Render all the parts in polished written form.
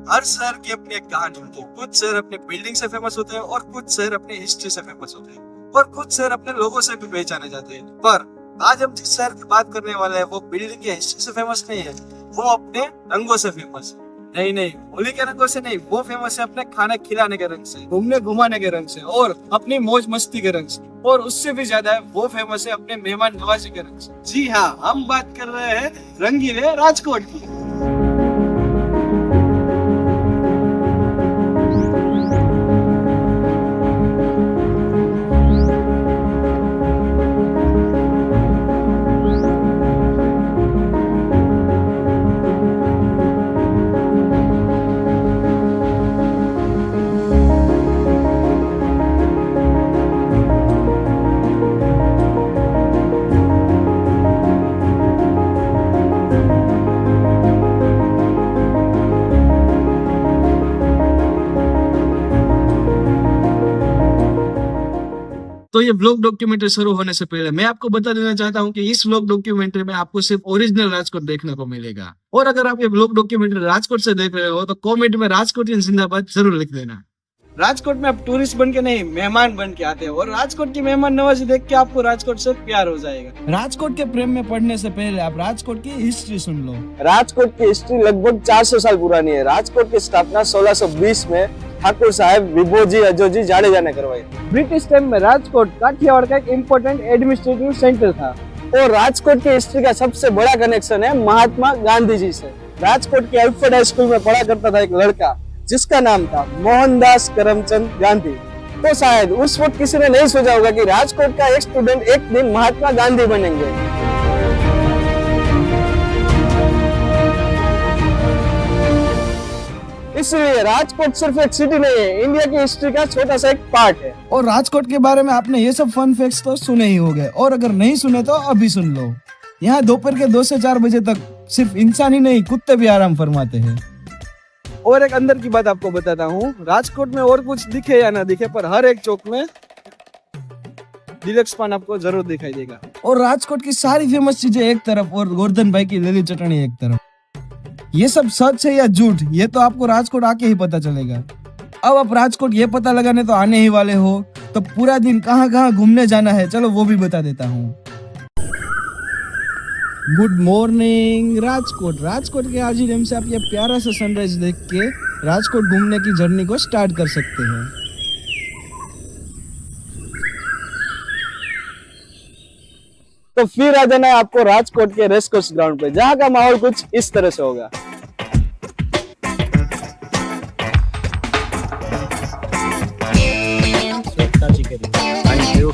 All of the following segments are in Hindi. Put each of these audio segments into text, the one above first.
हर शहर की अपनी एक कहानी होती है। कुछ शहर अपने बिल्डिंग से फेमस होते हैं और कुछ शहर अपने हिस्ट्री से फेमस होते हैं और कुछ शहर अपने लोगों से भी पहचाने जाते हैं। पर आज हम जिस शहर की बात करने वाले हैं वो बिल्डिंग या हिस्ट्री से फेमस नहीं है, वो अपने रंगों से फेमस है। नहीं नहीं, होली के रंगों से नहीं, वो फेमस है अपने खाना खिलाने के रंग से, घूमने घुमाने के रंग से और अपनी मौज मस्ती के रंग से। और उससे भी ज्यादा है वो फेमस है अपने मेहमान नवाजी के रंग से। जी हाँ, हम बात कर रहे हैं रंगीले राजकोट की। तो ये व्लॉग डॉक्यूमेंट्री शुरू होने से पहले मैं आपको बता देना चाहता हूँ कि इस व्लॉग डॉक्यूमेंट्री में आपको सिर्फ ओरिजिनल राजकोट देखने को मिलेगा। और अगर आप ये व्लॉग डॉक्यूमेंट्री राजकोट से देख रहे हो तो कमेंट में राजकोट जिंदाबाद जरूर लिख देना। राजकोट में आप टूरिस्ट बन के नहीं, मेहमान बन के आते हैं और राजकोट की मेहमान नवाजी देख के आपको राजकोट से प्यार हो जाएगा। राजकोट के प्रेम में पड़ने से पहले आप राजकोट की हिस्ट्री सुन लो। राजकोट की हिस्ट्री लगभग 400 साल पुरानी है। राजकोट की स्थापना 1620 में ठाकुर साहेब विभोजी अजोजी जाडेजा ने करवाई। ब्रिटिश टाइम में राजकोट काठियावाड़ का एक इम्पोर्टेंट एडमिनिस्ट्रेटिव सेंटर था और राजकोट की हिस्ट्री का सबसे बड़ा कनेक्शन है महात्मा गांधी जी से। राजकोट के अल्फ्रेड हाई स्कूल में पढ़ा करता था एक लड़का जिसका नाम था मोहनदास करमचंद गांधी। तो शायद उस वक्त किसी ने नहीं सोचा होगा कि राजकोट का एक स्टूडेंट एक दिन महात्मा गांधी बनेंगे। इसलिए राजकोट सिर्फ एक सिटी नहीं है, इंडिया की हिस्ट्री का छोटा सा एक पार्ट है। और राजकोट के बारे में आपने ये सब फन फैक्ट्स तो सुने ही होंगे और अगर नहीं सुने तो अभी सुन लो। यहाँ दोपहर के 2 से 4 बजे तक सिर्फ इंसान ही नहीं, कुत्ते भी आराम फरमाते हैं। और एक अंदर की बात आपको बताता हूँ, राजकोट में और कुछ दिखे या ना दिखे पर हर एक चौक में डिलक्स पान आपको जरूर दिखाई देगा। और राजकोट की सारी फेमस चीजें एक तरफ और गोवर्धन भाई की लिली चटनी एक तरफ। ये सब सच है या झूठ, ये तो आपको राजकोट आके ही पता चलेगा। अब आप राजकोट ये पता लगाने तो आने ही वाले हो, तो पूरा दिन कहाँ कहाँ घूमने जाना है चलो वो भी बता देता हूँ। Good morning Rajkot. राजकोट के आरजी डैम से आप ये प्यारा सा सनराइज देख के राजकोट घूमने की जर्नी को स्टार्ट कर सकते हैं। तो फिर आ जाना है आपको राजकोट के रेस कोर्स ग्राउंड पे, जहाँ का माहौल कुछ इस तरह से होगा। Thank you.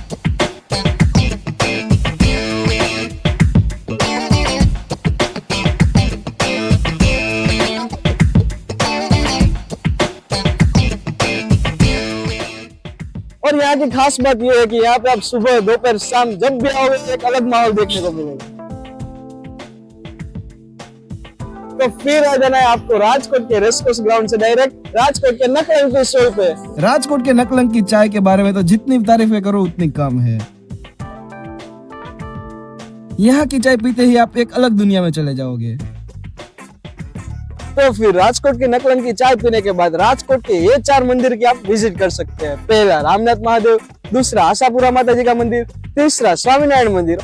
और यहाँ की खास बात यह है कि यहाँ पे आप सुबह दोपहर शाम जब भी आओगे तो एक अलग माहौल देखने को मिलेगा। तो फिर आ जाना है आपको राजकोट के रेस कोर्स ग्राउंड से डायरेक्ट राजकोट के नकलंक के स्टॉल पे। राजकोट के नकलंक की चाय के बारे में तो जितनी तारीफें करो उतनी कम है। यहाँ की चाय पीते ही आप एक अलग दुनिया में चले जाओगे। तो फिर राजकोट के नकलंक की चाय पीने के बाद राजकोट के ये 4 मंदिर की आप विजिट कर सकते हैं। पहला रामनाथ महादेव, दूसरा आशापुरा माता जी का मंदिर, तीसरा स्वामीनारायण मंदिर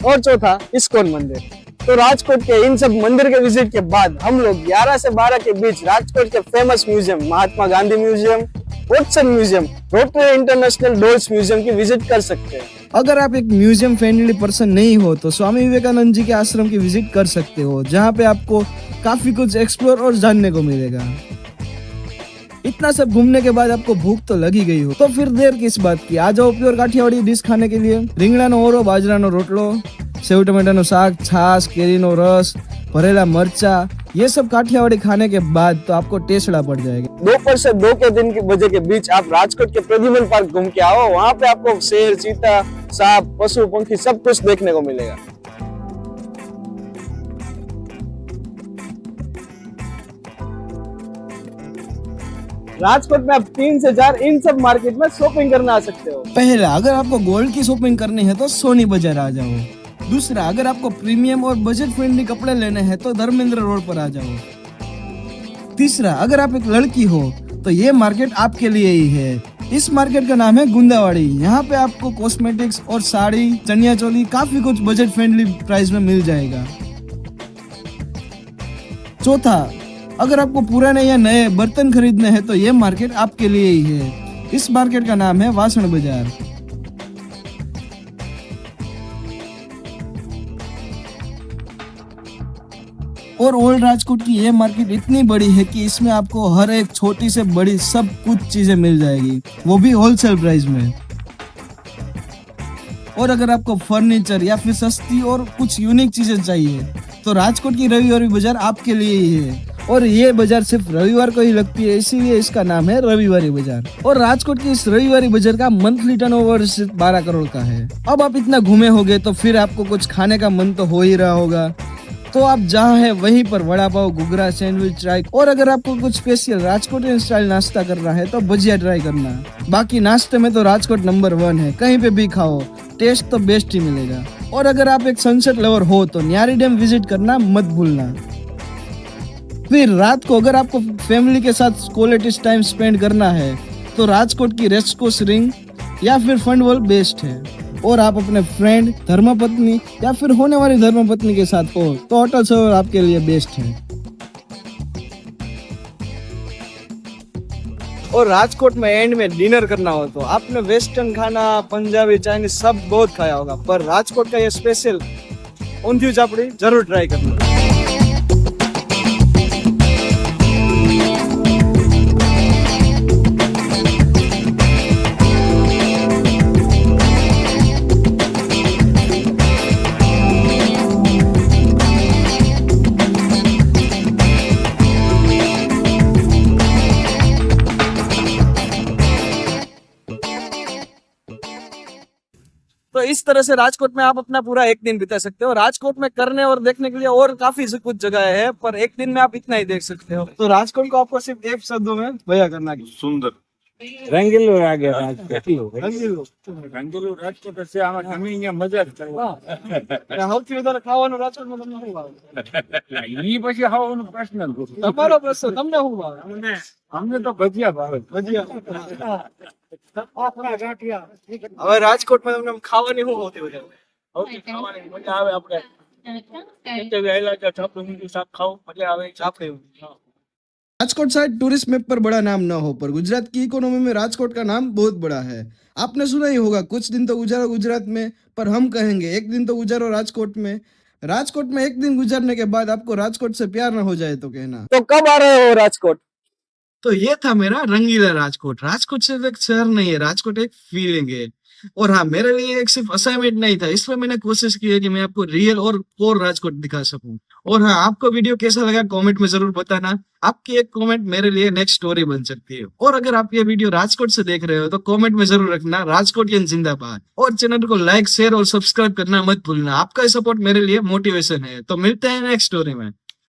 और चौथा इस्कॉन मंदिर। तो राजकोट के इन सब मंदिर के विजिट के बाद हम लोग 11 से 12 के बीच राजकोट के famous museum Mahatma Gandhi museum, Watson museum, Rotary International dolls museum की विजिट कर सकते हैं। अगर आप एक म्यूजियम फ्रेंडली पर्सन नहीं हो तो स्वामी विवेकानंद जी के आश्रम की विजिट कर सकते हो, जहाँ पे आपको काफी कुछ एक्सप्लोर और जानने को मिलेगा। इतना सब घूमने के बाद आपको भूख तो लगी गई हो, तो फिर देर किस बात की, आ जाओ प्योर काठियावाड़ी डिश खाने के लिए। રીંગણાનો ઓરો, બાજરાનો રોટલો, सेव टमाटरનો શાક, छाछ, केरीનો रस, भरेला मरचा, ये सब काठियावाड़ी खाने के बाद तो आपको टेस्टा पड़ जाएगा। दोपहर से 2 के दिन के बजे के बीच आप राजकोट के प्रद्युमन पार्क घूम के आओ। वहाँ पे आपको शेर, चीता, सांप, पशु पंखी सब कुछ देखने को मिलेगा। राजकोट में आप 3 से 4 इन सब मार्केट में शॉपिंग करना आ सकते हो। पहला, अगर आपको गोल्ड की शॉपिंग करनी है तो सोनी बाजार आ जाओ। दूसरा, अगर आपको प्रीमियम और बजट फ्रेंडली कपड़े लेने हैं तो धर्मेंद्र रोड पर आ जाओ। तीसरा, अगर आप एक लड़की हो तो ये मार्केट आपके लिए ही है। इस मार्केट का नाम है गुंदावाड़ी। यहाँ पे आपको कॉस्मेटिक्स और साड़ी, चनिया चोली, काफी कुछ बजट फ्रेंडली प्राइस में मिल जाएगा। चौथा, अगर आपको पुराने या नए बर्तन खरीदने हैं तो ये मार्केट आपके लिए ही है। इस मार्केट का नाम है वासण बाजार। और ओल्ड राजकोट की ये मार्केट इतनी बड़ी है कि इसमें आपको हर एक छोटी से बड़ी सब कुछ चीजें मिल जाएगी, वो भी होलसेल प्राइस में। और अगर आपको फर्नीचर या फिर सस्ती और कुछ यूनिक चीजें चाहिए तो राजकोट की रविवारी बाजार आपके लिए ही है। और ये बाजार सिर्फ रविवार को ही लगती है, इसीलिए इसका नाम है रविवारी बाजार। और राजकोट की इस रविवारी बाजार का मंथली टर्नओवर सिर्फ 12 करोड़ का है। अब आप इतना घूमे होगे तो फिर आपको कुछ खाने का मन तो हो ही रहा होगा, तो आप जहाँ है वहीं पर वड़ा पाव, घुघरा, सैंडविच ट्राई। और अगर आपको कुछ स्पेशल राजकोटियन स्टाइल नाश्ता करना है तो भजिया ट्राई करना। बाकी नाश्ते में तो राजकोट नंबर 1 है, कहीं पे भी खाओ, टेस्ट तो बेस्ट ही मिलेगा। और अगर आप एक सनसेट लवर हो तो न्यारी डैम विजिट करना मत भूलना। फिर रात को अगर आपको फैमिली के साथ क्वालिटी टाइम स्पेंड करना है तो राजकोट की रेस्कोस रिंग या फिर फंड वॉल बेस्ट है। और आप अपने फ्रेंड, धर्मपत्नी या फिर होने वाली धर्मपत्नी के साथ हो तो होटल सरोवर आपके लिए बेस्ट है। और राजकोट में एंड में डिनर करना हो तो आपने वेस्टर्न खाना, पंजाबी, चाइनीज सब बहुत खाया होगा, पर राजकोट का ये स्पेशल ऊंधिયું चापड़ी जरूर ट्राई करना। तो इस तरह से राजकोट में आप अपना पूरा एक दिन बिता सकते हो। राजकोट में करने और देखने के लिए और काफी कुछ जगह है, पर एक दिन में आप इतना ही देख सकते हो। तो राजकोट को आपको सिर्फ एक शब्दों में बयां करना है, સુંદર રંગીલું લાગે રાજકોટ રંગીલું। રંગીલું રાજકોટ છે આમાં તમે અહીંયા મજા જ કરવા સૌથી વધારે ખાવાનું રાજકોટમાં તમને શું ભાવે? ઈ પછી ખાવાનો પ્રશ્ન જ નથી. તમારો પ્રશ્ન, તમને શું ભાવે? અમને તો ભજીયા ભાવે. ભજીયા। હવે રાજકોટમાં તમને ખાવાની શું સૌથી વધારે? સૌથી ખાવાની મજા આવે આપણે નીચે ગયેલા છે છાપડી ઊંધિયું શાક ખાવું મજા આવે. ચાપડી। राजकोट शायद टूरिस्ट मैप पर बड़ा नाम न हो, पर गुजरात की इकोनॉमी में राजकोट का नाम बहुत बड़ा है। आपने सुना ही होगा, कुछ दिन तो गुजारो गुजरात में, पर हम कहेंगे एक दिन तो गुजारो राजकोट में। राजकोट में एक दिन गुजारने के बाद आपको राजकोट से प्यार न हो जाए तो कहना। तो कब आ रहे हो राजकोट? तो ये था मेरा रंगीला राजकोट। राजकोट सिर्फ एक शहर नहीं है, राजकोट एक फीलिंग है। और हाँ, मेरे लिए एक सिर्फ असाइनमेंट नहीं था, इसमें मैंने कोशिश की है कि मैं आपको रियल और कोर राजकोट दिखा सकूं। और हाँ, आपको वीडियो कैसा लगा कमेंट में जरूर बताना। आपकी एक कमेंट मेरे लिए नेक्स्ट स्टोरी बन सकती है। और अगर आप ये वीडियो राजकोट से देख रहे हो तो कमेंट में जरूर रखना राजकोटियन जिंदाबाद। और चैनल को लाइक, शेयर और सब्सक्राइब करना मत भूलना। आपका सपोर्ट मेरे लिए मोटिवेशन है। तो मिलते हैं नेक्स्ट स्टोरी में।